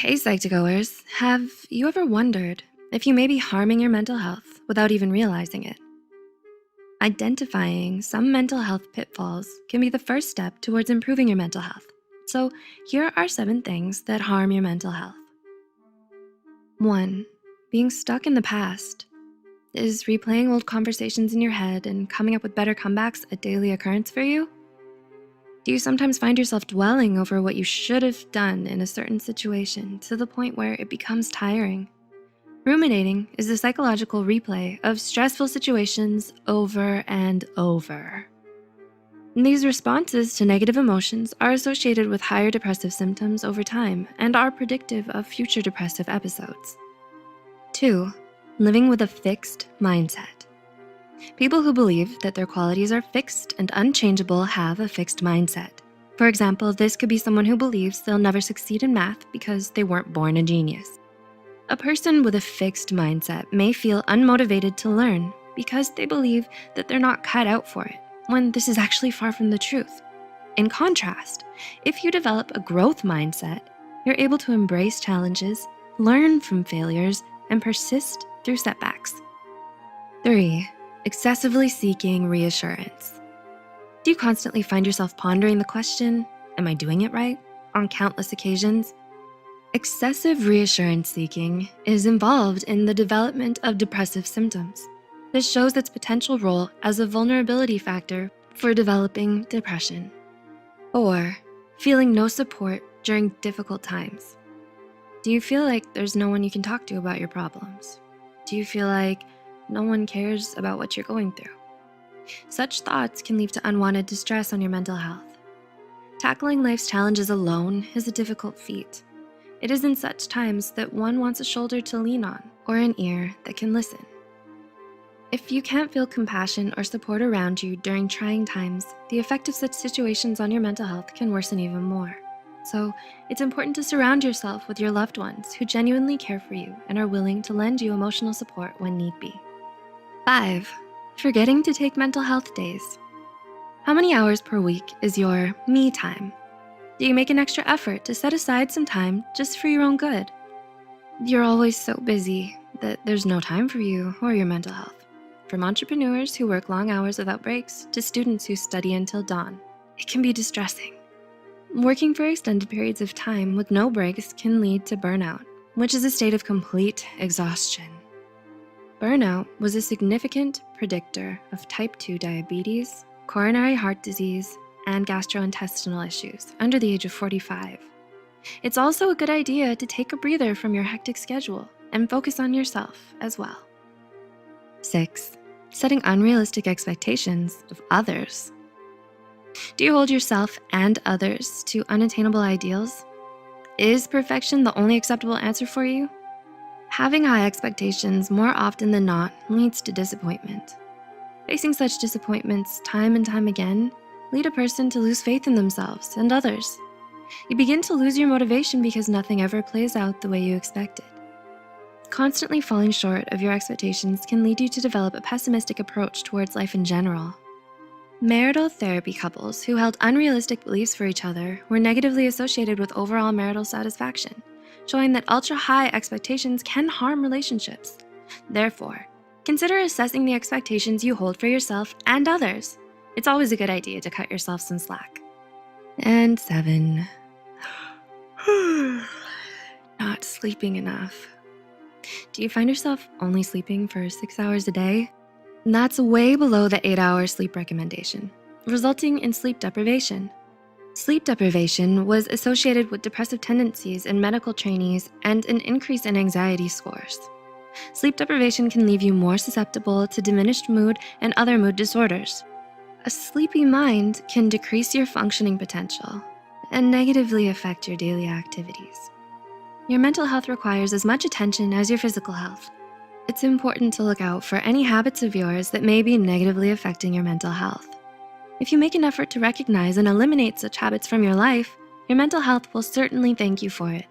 Hey, Psych2Goers, have you ever wondered if you may be harming your mental health without even realizing it? Identifying some mental health pitfalls can be the first step towards improving your mental health. So here are 7 things that harm your mental health. 1, being stuck in the past. Is replaying old conversations in your head and coming up with better comebacks a daily occurrence for you? Do you sometimes find yourself dwelling over what you should have done in a certain situation to the point where it becomes tiring? Ruminating is the psychological replay of stressful situations over and over. These responses to negative emotions are associated with higher depressive symptoms over time and are predictive of future depressive episodes. 2, living with a fixed mindset. People who believe that their qualities are fixed and unchangeable have a fixed mindset. For example, this could be someone who believes they'll never succeed in math because they weren't born a genius. A person with a fixed mindset may feel unmotivated to learn because they believe that they're not cut out for it, when this is actually far from the truth. In contrast, if you develop a growth mindset, you're able to embrace challenges, learn from failures, and persist through setbacks. 3, excessively seeking reassurance. Do you constantly find yourself pondering the question, am I doing it right, on countless occasions? Excessive reassurance seeking is involved in the development of depressive symptoms. This shows its potential role as a vulnerability factor for developing depression. 4, feeling no support during difficult times. Do you feel like there's no one you can talk to about your problems? Do you feel like no one cares about what you're going through? Such thoughts can lead to unwanted distress on your mental health. Tackling life's challenges alone is a difficult feat. It is in such times that one wants a shoulder to lean on or an ear that can listen. If you can't feel compassion or support around you during trying times, the effect of such situations on your mental health can worsen even more. So it's important to surround yourself with your loved ones who genuinely care for you and are willing to lend you emotional support when need be. 5, forgetting to take mental health days. How many hours per week is your me time? Do you make an extra effort to set aside some time just for your own good? You're always so busy that there's no time for you or your mental health. From entrepreneurs who work long hours without breaks to students who study until dawn, it can be distressing. Working for extended periods of time with no breaks can lead to burnout, which is a state of complete exhaustion. Burnout was a significant predictor of type 2 diabetes, coronary heart disease, and gastrointestinal issues under the age of 45. It's also a good idea to take a breather from your hectic schedule and focus on yourself as well. 6, setting unrealistic expectations of others. Do you hold yourself and others to unattainable ideals? Is perfection the only acceptable answer for you? Having high expectations more often than not leads to disappointment. Facing such disappointments time and time again lead a person to lose faith in themselves and others. You begin to lose your motivation because nothing ever plays out the way you expected. Constantly falling short of your expectations can lead you to develop a pessimistic approach towards life in general. Marital therapy couples who held unrealistic beliefs for each other were negatively associated with overall marital satisfaction, showing that ultra-high expectations can harm relationships. Therefore, consider assessing the expectations you hold for yourself and others. It's always a good idea to cut yourself some slack. And 7, not sleeping enough. Do you find yourself only sleeping for 6 hours a day? That's way below the 8-hour sleep recommendation, resulting in sleep deprivation. Sleep deprivation was associated with depressive tendencies in medical trainees and an increase in anxiety scores. Sleep deprivation can leave you more susceptible to diminished mood and other mood disorders. A sleepy mind can decrease your functioning potential and negatively affect your daily activities. Your mental health requires as much attention as your physical health. It's important to look out for any habits of yours that may be negatively affecting your mental health. If you make an effort to recognize and eliminate such habits from your life, your mental health will certainly thank you for it.